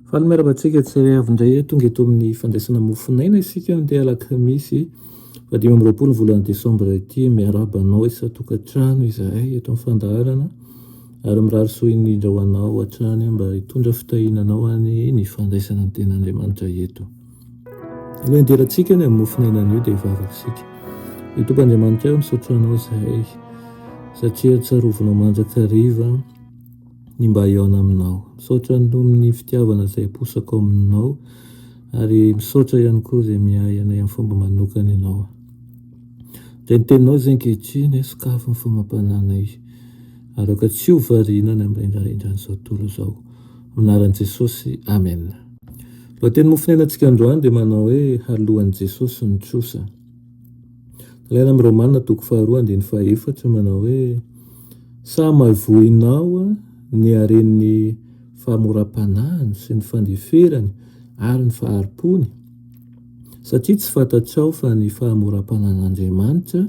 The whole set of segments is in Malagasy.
Fa ny miarabantsika tsy avindray tonga eto amin'ny fandraisana mofinaina isika andeha alakamisy 20 volana desambra ity miarabanao isa tokantrano izahay eto amin'ny fandaharana ary mirary soiny indrahoanao hatrany mba hitondra fitahinanao any ny fandraisana ny ten'Andriamanitra eto. Aloha anderantsika ny amin'ny mofinainan'io dia vavaksika. Ny tompon'Andriamanitra eo misaotra anao izahay satria tsarovinao mandrakariva ny mba iaona aminao. Misaotra ny fitiavana izay aposako aminao ary misaotra ihany koa izay miay anay amin'ny fomba manokana ianao. Dia ny teninao izay ankehitriny sokafo ny famampananay araka tsy ho variana ny amin'indraindran'izao tontolo izao. Anaran'i Jesosy, amen. Lohateny mofinainantsika androany dia manao hoe halohan'i Jesosy ny trosa. Ilaina amin'ny Romanina 2:4 manao hoe sa mavoinao ny haren'ny fahamoram-panahiny sy ny fandeferany ary ny faharipony satria tsy fantatrao fa ny fahamoram-panan'Andriamanitra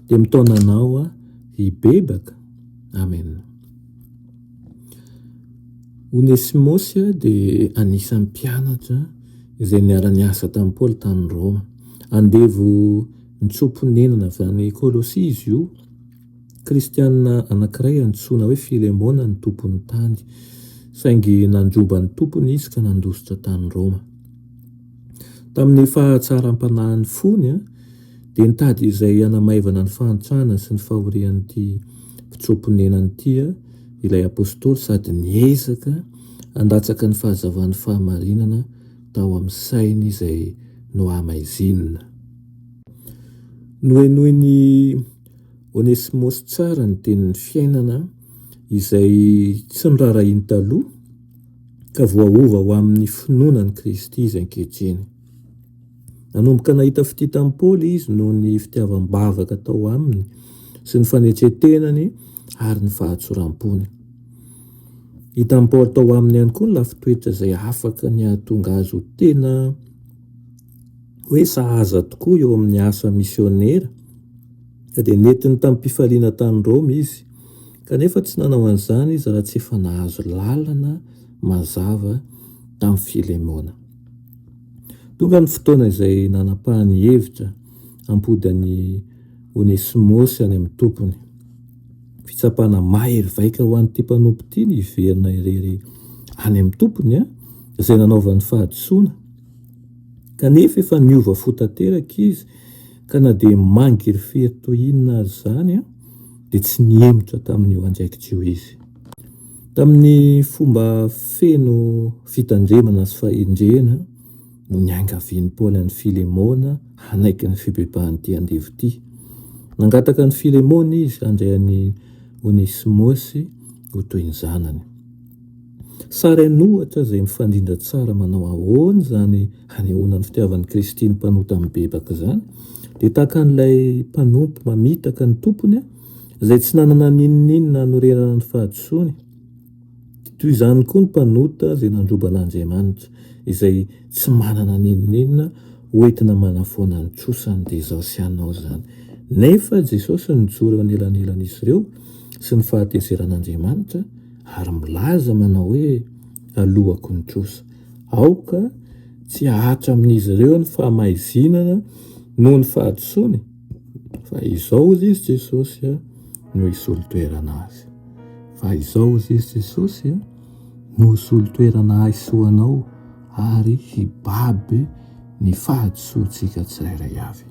dia mitaonanao hibebaka. Amen. Onesimosy dia anisan'ny mpianatra izay niara-niasa tamin'i Paoly tany Roma. Andevo nitsoponenana avy any Kôlôsia izy io. Kristianina anankiray antsoina hoe Filemona ny tompon'ny tany. Saingy nandroba ny tompony izy ka nandositra tany Roma. Tamin'ny fahatsaram-panahin'ny fony dia nitady izay hanamaivana ny fahantrana sy ny fahorian'ity mpitsoponenany ity ilay apôstôly sady niezaka handatsaka ny fahazavan'ny fahamarinana tao amin'ny sainy izay nohamaizinina. Nohenohy ny Onesimosy tsara ny tenin'ny fiainana izay tsy nirarahiny taloha ka voaova ho amin'ny finoanan'i Kristy izy ankehitriny. Nanomboka nahita fitiavan'i Paoly izy noho ny fitiavam-bavaka tao aminy sy ny fanetretenany ary ny fahatsoram-pony. Hitan'i Paoly tao aminy ihany koa ny lafitoetra izay afaka ny ahatonga azy ho tena hoe sahaza tokoa eo amin'ny asa misionera. Ka dia nentiny tamin'ny mpifaliana tany Roma izy kanefa tsy nanao an'izany izy raha tsy efa nahazo lalana mazava tamin'ny Filemona. Tonga ny fotoana izay nanapahany hevitra hampody an'i Onesimosy any amin'ny tompony. Fitsapana mahery vaika ho an'ity mpanompo ity ny hiverina irery any amin'ny tompony izay nanaovany fahadisoana. Kanefa efa niova fo tanteraka izy ka na dia mangirifiry toy inona azy izany dia tsy niemotra tamin'io andraikitra io izy. Tamin'ny fomba feno fitandremana sy fahendrena no niangavian'i Paoly an'i Filemona hanaiky ny fibebahan'ity andevo ity. Nangataka ny Filemona izy handray an'i Onesimosy ho toy ny zanany. Sary anohatra izay mifandindra tsara manao ahoana izany hanehoana ny fitiavan'i Kristy ny mpanota mibebaka izany dia tahaka an'ilay mpanompo mamitaka ny tompony izay tsy nanana n'inon'inona hanorenana ny fahadisoany. Toy izany koa ny mpanota izay nandroba an'Andriamanitra izay tsy manana n'inon'inona hoentina manafoana ny trosany dia izao sy anao izany. Nefa Jesosy nijoro eo anelanelan'izy ireo sy ny fahatezeran'Andriamanitra ary milaza manao hoe alohako ny trosa. Aoka tsy ahatra amin'izy ireo ny fahamaizinana noho ny fahadisoany fa izao izy Jesosy no hisolo-toerana azy. Fa izao izy Jesosy no hisolo-toerana azy soanao ary hibaby ny fahadisoantsika tsirairay avy.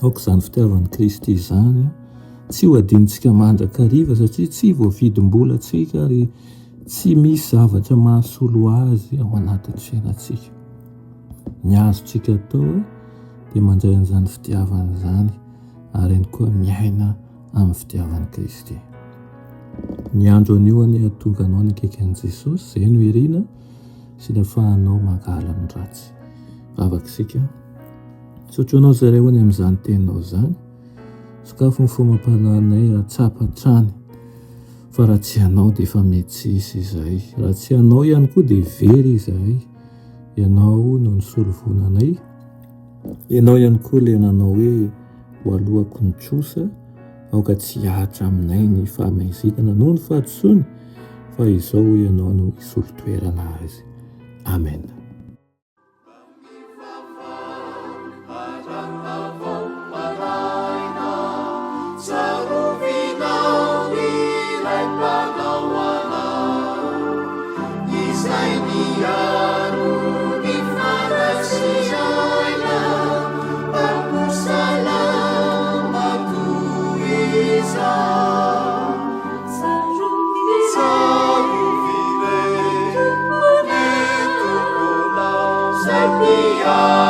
Aoka izany fitiavan'i Kristy izany tsy ho adinontsika mandrakariva satria tsy voavidim-bola antsika ary tsy misy zavatra mahasolo azy ao anatin'ny fiainantsika. Ny azontsika atao dia mandray an'izany fitiavana izany ary ihany koa miaina amin'ny fitiavan'i Kristy. Ny andro anio ny hahatonga anao nikaiky an'i Jesosy izay no irina sy ny ahafahanao mangala ny ratsy. Vavaksika misaotra anao zareo any amin'izany teninao izany. Sokafo ny fomampananay raha tsapa hatrany fa raha tsy anao dia efa mety tsisy izay. Raha tsy anao ihany koa dia very izahay ianao no nysolovonanay, ianao ihany koa ilay nanao hoe ho alohako ny trosa aoka tsy ahatra aminay ny fahamaizitana noho ny fahatsoany, fa izao ianao no isolo-toerana azy. Amen. Savior.